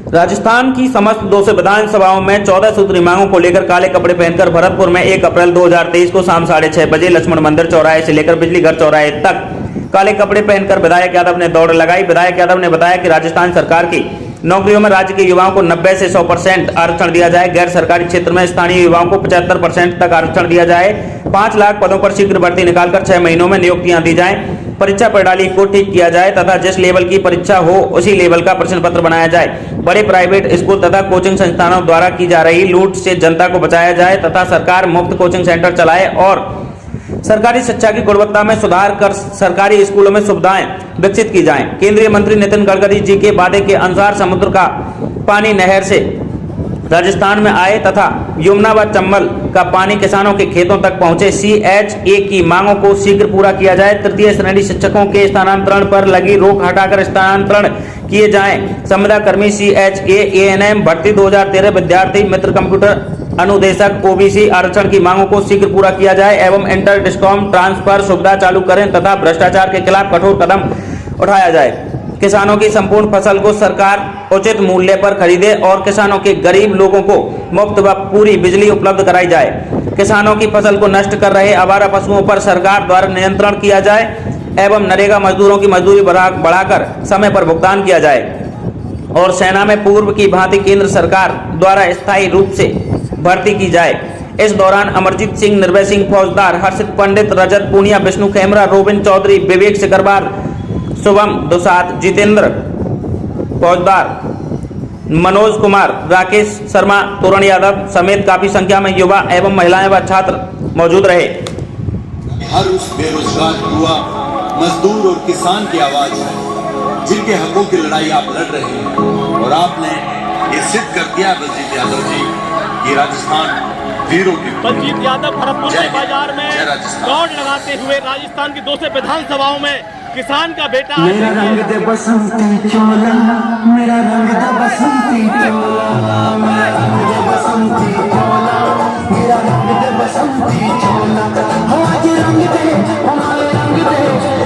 राजस्थान की समस्त 200 विधानसभाओं में 14 सूत्री मांगों को लेकर काले कपड़े पहनकर भरतपुर में 1 अप्रैल 2023 को शाम 6:30 बजे लक्ष्मण मंदिर चौराहे से लेकर बिजली घर चौराहे तक काले कपड़े पहनकर विधायक यादव ने दौड़ लगाई। विधायक यादव ने बताया कि राजस्थान सरकार की नौकरियों में राज्य के युवाओं को 90 से 100% आरक्षण दिया जाए। गैर सरकारी क्षेत्र में स्थानीय युवाओं को 75% तक आरक्षण दिया जाए। 5 लाख पदों पर शीघ्र भर्ती निकालकर 6 महीनों में नियुक्तियां दी जाएं। परीक्षा प्रणाली को ठीक किया जाए तथा जिस लेवल की परीक्षा हो उसी लेवल का प्रश्न पत्र बनाया जाए। बड़े प्राइवेट स्कूल तथा कोचिंग संस्थानों द्वारा की जा रही लूट से जनता को बचाया जाए तथा सरकार मुफ्त कोचिंग सेंटर चलाए और सरकारी शिक्षा की गुणवत्ता में सुधार कर सरकारी स्कूलों में सुविधाएं विकसित की जाएं। केंद्रीय मंत्री नितिन गडकरी जी के वादे के अनुसार समुद्र का पानी नहर से राजस्थान में आए तथा यमुना व चंबल का पानी किसानों के खेतों तक पहुंचे। CHA की मांगों को शीघ्र पूरा किया जाए। तृतीय श्रेणी शिक्षकों के स्थानांतरण पर लगी रोक हटाकर स्थानांतरण किए जाएं। संविदा कर्मी CHA ANM भर्ती 2013 विद्यार्थी मित्र कंप्यूटर अनुदेशक OBC आरक्षण की मांगों को शीघ्र पूरा किया जाए एवं इंटर डिस्कॉम ट्रांसफर सुविधा चालू करें तथा भ्रष्टाचार के खिलाफ कठोर कदम उठाया जाए। किसानों की संपूर्ण फसल को सरकार उचित मूल्य पर खरीदे और किसानों के गरीब लोगों को मुफ्त व पूरी बिजली उपलब्ध कराई जाए। किसानों की फसल को नष्ट कर रहे आवारा पशुओं पर सरकार द्वारा नियंत्रण किया जाए एवं नरेगा मजदूरों की मजदूरी बढ़ाकर समय पर भुगतान किया जाए और सेना में पूर्व की भांति केंद्र सरकार द्वारा स्थायी रूप से भर्ती की जाए। इस दौरान अमरजीत सिंह, निर्भय सिंह फौजदार, हर्षित पंडित, रजत पूनिया, विष्णु खेमरा, रोबिन चौधरी, विवेक सिकरवार, शुभम दुसाद, जितेंद्र फौजदार, मनोज कुमार, राकेश शर्मा, तोरण यादव समेत काफी संख्या में युवा एवं महिलाएं व छात्र मौजूद रहे। हर उस बेरोजगार युवा, मजदूर और किसान की आवाज है जिनके हकों की लड़ाई आप लड़ रहे हैं और आपने ये सिद्ध कर दिया बलजीत यादव जी कि राजस्थान वीरों की। बलजीत यादव भरतपुर के बाजार में दौड़ लगाते हुए राजस्थान की 200 विधानसभाओं में किसान का बेटा। मेरा रंग दे बसंती चोला, मेरा रंग दे बसंती चोला, मेरा रंग दे बसंती चोला, मेरा रंग दे बसंती चोला, हमारे रंग दे, हमारे रंग दे,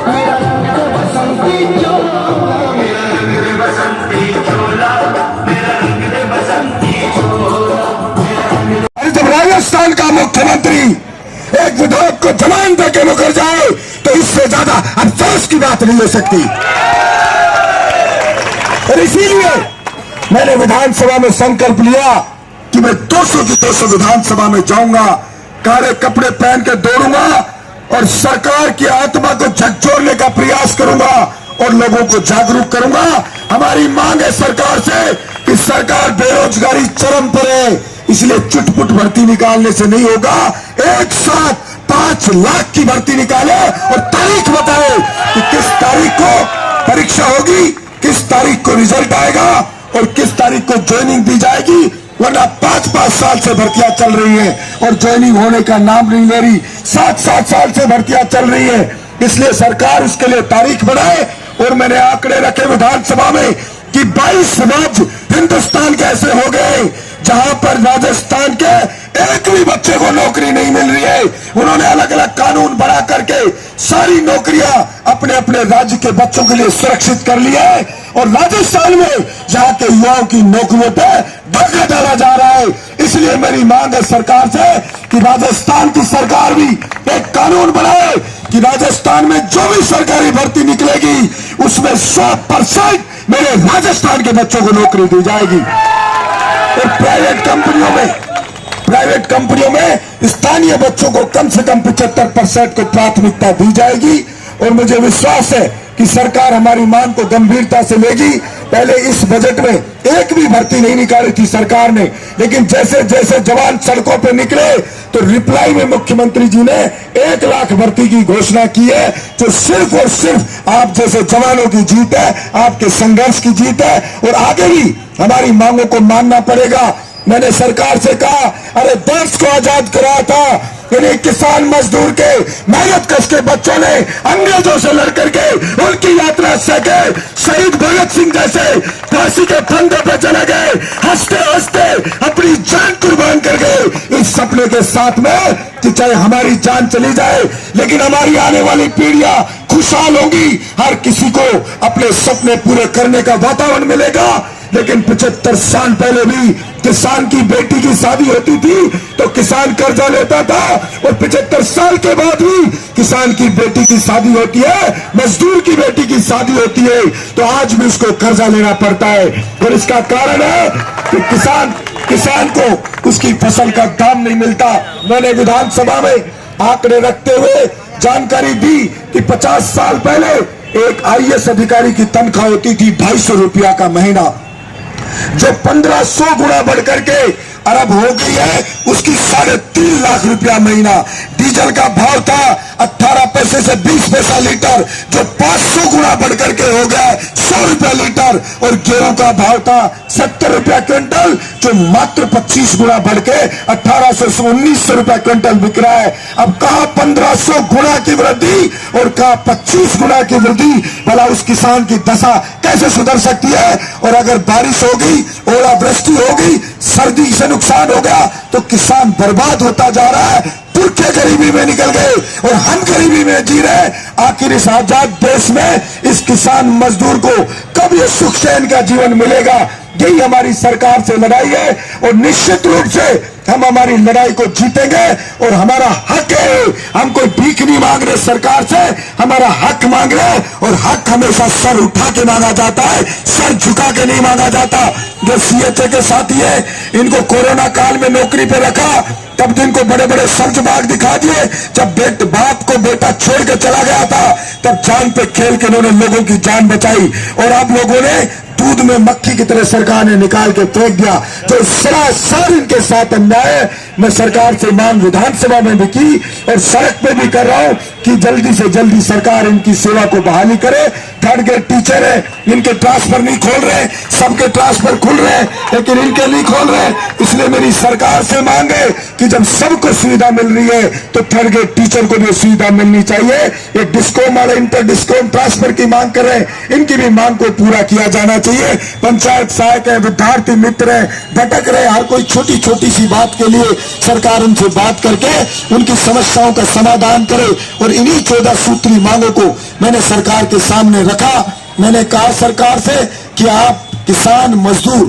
मेरा रंग दे बसंती चोला, मेरा रंग दे बसंती चोला, मेरा रंग दे बसंती चोला। जब राजस्थान का मुख्यमंत्री एक विधायक को जमान देकर मुकर जाए तो इससे ज्यादा अफसोस की बात नहीं हो सकती। और इसीलिए मैंने विधानसभा में संकल्प लिया कि मैं 200 की 200 विधानसभा में जाऊंगा, काले कपड़े पहन के दौड़ूंगा और सरकार की आत्मा को झकझोरने का प्रयास करूंगा और लोगों को जागरूक करूंगा। हमारी मांग है सरकार से कि सरकार बेरोजगारी चरम पर है, इसलिए चुटपुट भर्ती निकालने से नहीं होगा। एक साथ 5 लाख की भर्ती निकाले और तारीख बताए कि किस तारीख को परीक्षा होगी, किस तारीख को रिजल्ट आएगा और किस तारीख को ज्वाइनिंग दी जाएगी। वरना 5-5 साल से भर्तियां चल रही है और ज्वाइनिंग होने का नाम नहीं ले रही। 7-7 साल से भर्तियां चल रही है, इसलिए सरकार उसके लिए तारीख बढ़ाए। और मैंने आंकड़े रखे विधानसभा में कि 22 राज्य हिंदुस्तान के ऐसे हो गए जहां पर राजस्थान के एक भी बच्चे को नौकरी नहीं मिल रही है। उन्होंने अलग अलग कानून बना करके सारी नौकरियां अपने अपने राज्य के बच्चों के लिए सुरक्षित कर लिया है और राजस्थान में जहां के युवाओं की नौकरियों पर धक्का डाला जा रहा है। इसलिए मेरी मांग है सरकार से कि राजस्थान की सरकार भी एक कानून बनाए कि राजस्थान में जो भी सरकारी भर्ती निकलेगी उसमें 100% मेरे राजस्थान के बच्चों को नौकरी दी जाएगी। और प्राइवेट कंपनियों में स्थानीय बच्चों को कम से कम 75% को प्राथमिकता दी जाएगी। और मुझे विश्वास है कि सरकार हमारी मांग को गंभीरता से लेगी। पहले इस बजट में एक भी भर्ती नहीं निकाली थी सरकार ने, लेकिन जैसे जैसे जवान सड़कों पर निकले तो रिप्लाई में मुख्यमंत्री जी ने 1 लाख भर्ती की घोषणा की है, जो सिर्फ और सिर्फ आप जैसे जवानों की जीत है, आपके संघर्ष की जीत है। और आगे भी हमारी मांगों को मानना पड़ेगा। मैंने सरकार से कहा, अरे देश को आजाद कराया था इन्हीं किसान मजदूर के मेहनत कश के बच्चों ने अंग्रेजों से लड़ करके उनकी यात्रा सके शहीद भगत सिंह जैसे फांसी के फंदे पे चले गए, हंसते हंसते अपनी जान कुर्बान कर गए इस सपने के साथ में कि चाहे हमारी जान चली जाए लेकिन हमारी आने वाली पीढ़ियां खुशहाल होंगी, हर किसी को अपने सपने पूरे करने का वातावरण मिलेगा। लेकिन 75 साल पहले भी किसान की बेटी की शादी होती थी तो किसान कर्जा लेता था, और 75 साल के बाद भी किसान की बेटी की शादी होती है, मजदूर की बेटी की शादी होती है, तो आज भी उसको कर्जा लेना पड़ता है। और इसका कारण है कि किसान को उसकी फसल का दाम नहीं मिलता। मैंने विधानसभा में आंकड़े रखते हुए जानकारी दी कि 50 साल पहले एक IAS अधिकारी की तनख्वाह होती थी 250 रुपया का महीना, जो 1500 गुना बढ़कर के अरब हो गई है, उसकी 3.5 लाख रुपया महीना। डीजल का भाव था 18 पैसे से 20 पैसा लीटर, जो 500 गुना बढ़कर के हो गया 100 रुपया लीटर। और गेहूं का भाव था 70 रुपया क्विंटल, जो मात्र 25 गुना बढ़ के 1800 से 1900 रुपया क्विंटल बिक रहा है। अब कहा 1500 गुना की वृद्धि और कहा 25 गुना की वृद्धि, भला उस किसान की दशा कैसे सुधर सकती है? और अगर बारिश होगी, ओलावृष्टि होगी, सर्दी से नुकसान हो गया तो किसान बर्बाद होता जा रहा है। पुरखे गरीबी में निकल गए और हम गरीबी में जी रहे। आखिर इस आजाद देश में इस किसान मजदूर को कब ये सुख चैन का जीवन मिलेगा? यही हमारी सरकार से लड़ाई है और निश्चित रूप से हम हमारी लड़ाई को जीतेंगे। और हमारा हक है, हम कोई भीख नहीं मांग रहे सरकार से, हमारा हक मांग रहे। और हक हमेशा सर उठा के मांगा जाता है, सर झुका के नहीं मांगा जाता। जो CHA के साथी है, इनको कोरोना काल में नौकरी पे रखा, तब जिनको बड़े बड़े सब्ज बाग दिखा दिए। जब बाप को बेटा छोड़ के चला गया था, तब जान पे खेल के उन्होंने लोगों की जान बचाई। और आप लोगों ने दूध में मक्खी की तरह सरकार ने निकाल के फेंक दिया। जो सरासर इनके साथ अन्याय है, मैं सरकार से मांग विधानसभा में भी की और सड़क पे भी कर रहा हूं कि जल्दी से जल्दी सरकार इनकी सेवा को बहाली करे। थर्ड ग्रेड टीचर है, इनके ट्रांसफर नहीं खोल रहे, सबके ट्रांसफर खुल रहे हैं लेकिन इनके नहीं खोल रहे। इसलिए मेरी सरकार से मांग है कि जब सबको सुविधा मिल रही है तो थर्ड ग्रेड टीचर को भी सुविधा मिलनी चाहिए। ये डिस्कॉम वाले इंटर डिस्कॉम ट्रांसफर की मांग कर रहे हैं, इनकी भी मांग को पूरा किया जाना चाहिए। पंचायत सहायक है, विद्यार्थी मित्र है, भटक रहे, हर कोई छोटी छोटी सी बात के लिए सरकार उनसे बात करके उनकी समस्याओं का समाधान करे। और इन्हीं 14 सूत्री मांगों को मैंने सरकार के सामने रखा। मैंने कहा सरकार से कि आप किसान मजदूर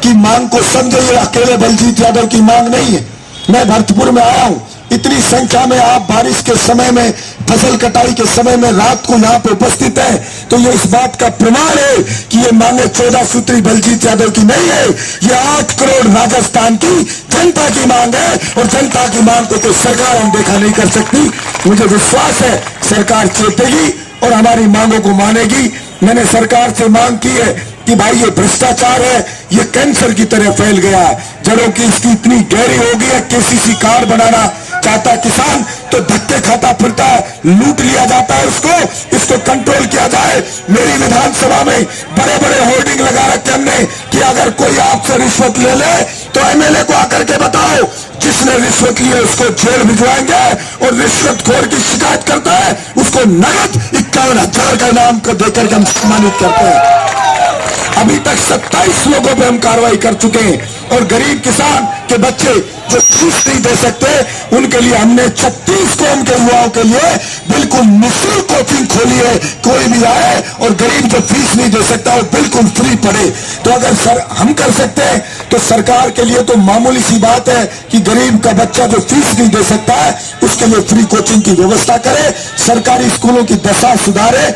की मांग को समझे, ये अकेले बलजीत यादव की मांग नहीं है। मैं भरतपुर में आया हूं, इतनी संख्या में आप बारिश के समय में, फसल कटाई के समय में रात को यहाँ पे उपस्थित है, तो ये इस बात का प्रमाण है कि ये मांगे 14 सूत्री बलजीत यादव की नहीं है, ये 8 करोड़ राजस्थान की जनता की मांग है। और जनता की मांग को तो सरकार अनदेखा नहीं कर सकती। मुझे विश्वास है सरकार चेतेगी और हमारी मांगों को मानेगी। मैंने सरकार से मांग की है कि भाई ये भ्रष्टाचार है, ये कैंसर की तरह फैल गया है, जड़ों की इसकी इतनी गहरी हो गई है। KCC कार्ड बनाना चाहता किसान तो धक्के खाता फिरता है, लूट लिया जाता है उसको, इसको कंट्रोल किया जाए। मेरी विधानसभा में बड़े बड़े होर्डिंग लगा रखे हमने कि अगर कोई आपसे रिश्वत ले ले तो MLA को आकर के बताओ, जिसने रिश्वत ली है उसको जेल भिजवाएंगे, और रिश्वतखोर की शिकायत करता है उसको नगद 51,000 का इनाम को देकर के हम सम्मानित करते हैं। अभी तक 27 लोगों पे हम कार्रवाई कर चुके हैं। और गरीब किसान के बच्चे जो फीस नहीं दे सकते, उनके लिए हमने 36 कौम के युवाओं के लिए बिल्कुल निःशुल्क कोचिंग खोली है। कोई भी आए और गरीब जो फीस नहीं दे सकता वो बिल्कुल फ्री पढ़े। तो अगर हम कर सकते हैं तो सरकार के लिए तो मामूली सी बात है कि गरीब का बच्चा जो फीस नहीं दे सकता है उसके लिए फ्री कोचिंग की व्यवस्था करे। सरकारी स्कूलों की दशा सुधारे।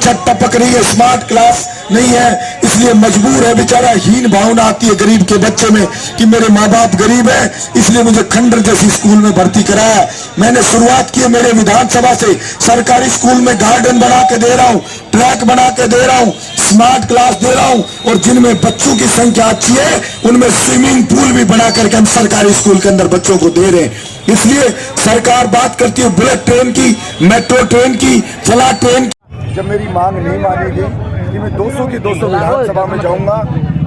छत टपक रही है, स्मार्ट क्लास नहीं है, इसलिए मजबूर है बेचारा, हीन भावना आती है गरीब के बच्चे में कि मेरे माँ बाप गरीब है, इसलिए मुझे खंडर जैसी स्कूल में भर्ती कराया। मैंने शुरुआत की है मेरे विधानसभा से, सरकारी स्कूल में गार्डन बना के दे रहा हूँ, ट्रैक बना के दे रहा हूँ, स्मार्ट क्लास दे रहा हूँ, और जिनमें बच्चों की संख्या अच्छी है उनमें स्विमिंग पूल भी बना करके हम सरकारी स्कूल के अंदर बच्चों को दे रहे हैं। इसलिए सरकार बात करती है बुलेट ट्रेन की, मेट्रो ट्रेन की, फला ट्रेन की। जब मेरी मांग नहीं मानी गई कि मैं 200 की 200 विधानसभा में जाऊंगा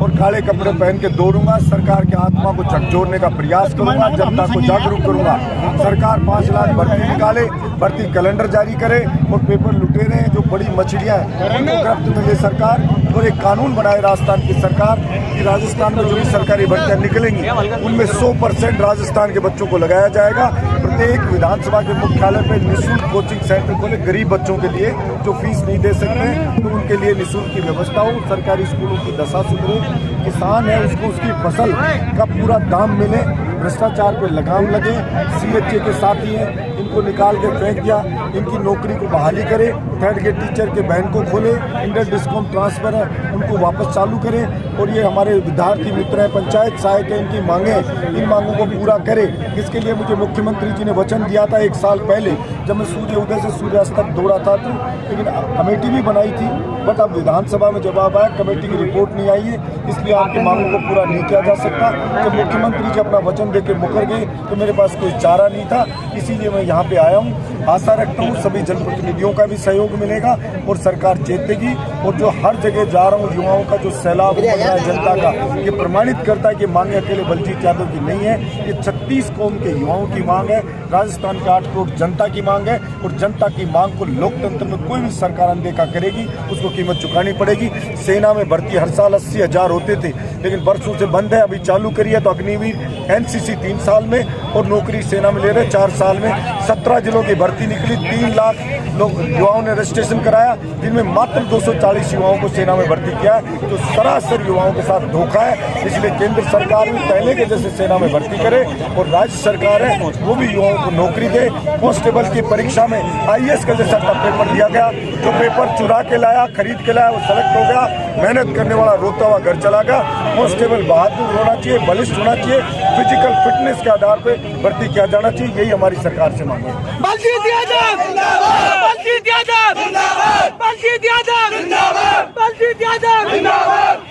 और काले कपड़े पहन के दौड़ूंगा, सरकार की आत्मा को झकझोरने का प्रयास करूंगा, जनता को जागरूक करूंगा। सरकार 5 लाख भर्ती निकाले, भर्ती कैलेंडर जारी करे और पेपर लुटेरे हैं जो बड़ी मछलियां हैं उनको गिरफ्त में ले सरकार, और एक कानून बनाए राजस्थान की सरकार कि राजस्थान में जो भी सरकारी भर्तियां निकलेंगी उनमें 100% राजस्थान के बच्चों को लगाया जाएगा। प्रत्येक विधानसभा के मुख्यालय पे निःशुल्क कोचिंग सेंटर खोले गरीब बच्चों के लिए जो फीस नहीं दे सकते, तो उनके लिए निःशुल्क की व्यवस्था हो। सरकारी स्कूलों की दशा सुधरे, किसान है उसको उसकी फसल का पूरा दाम मिले, भ्रष्टाचार पे लगाम लगे। CHA के साथी हैं, इनको निकाल के फेंक दिया, इनकी नौकरी को बहाली करे, थर्ड ग्रेड टीचर के बैंक को खोले, इंटर डिस्कॉम ट्रांसफर है उनको वापस चालू करें, और ये हमारे विद्यार्थी मित्र हैं, पंचायत सहायक है, इनकी मांगे, इन मांगों को पूरा करें। इसके लिए मुझे मुख्यमंत्री जी ने वचन दिया था 1 साल पहले, जब मैं सूर्य उदय से सूर्यास्त तक दौड़ा था, तो लेकिन कमेटी भी बनाई थी, बट अब विधानसभा में जवाब आया कमेटी की रिपोर्ट नहीं आई है, इसलिए आपकी मांगों को पूरा नहीं किया जा सकता। जब मुख्यमंत्री जी अपना वचन देकर मुकर गए तो मेरे पास कोई चारा नहीं था, इसीलिए मैं यहाँ पे आया हूँ। आशा रखता हूँ सभी जनप्रतिनिधियों का भी सहयोग मिलेगा और सरकार चेतेगी, और जो हर जगह जा रहा हूँ युवाओं का जो सैलाब उमड़ रहा है जनता का, ये प्रमाणित करता है कि मांगे अकेले बलजीत यादव की नहीं है, ये 36 कौम के युवाओं की मांग है, राजस्थान के 8 करोड़ जनता की मांग है, और जनता की मांग को लोकतंत्र में कोई भी सरकार अनदेखा करेगी उसको कीमत चुकानी पड़ेगी। सेना में भर्ती हर साल 80,000 होते थे, लेकिन वर्षों से बंद है, अभी चालू करी है तो अग्निवीर NCC 3 साल में, और नौकरी सेना में ले रहे 4 साल में। 17 जिलों की भर्ती निकली, 3 लाख लोग युवाओं ने रजिस्ट्रेशन कराया, जिनमें मात्र 240 युवाओं को सेना में भर्ती किया है, जो सरासर युवाओं के साथ धोखा है। इसलिए केंद्र सरकार भी पहले के जैसे सेना में भर्ती करे, और राज्य सरकार है वो भी युवाओं को नौकरी दे। कांस्टेबल की परीक्षा में IAS का जैसा पेपर दिया गया, जो पेपर चुरा के लाया, खरीद के लाया, वो सेलेक्ट हो गया, मेहनत करने वाला रोता हुआ घर चला गया। कांस्टेबल बहादुर होना चाहिए, बलिष्ठ होना चाहिए, फिजिकल फिटनेस के आधार पर भर्ती किया जाना चाहिए, यही हमारी सरकार से मांग है। बलजीत यादव जिंदाबाद, बलजीत यादव जिंदाबाद, बलजीत यादव जिंदाबाद, बलजीत यादव जिंदाबाद।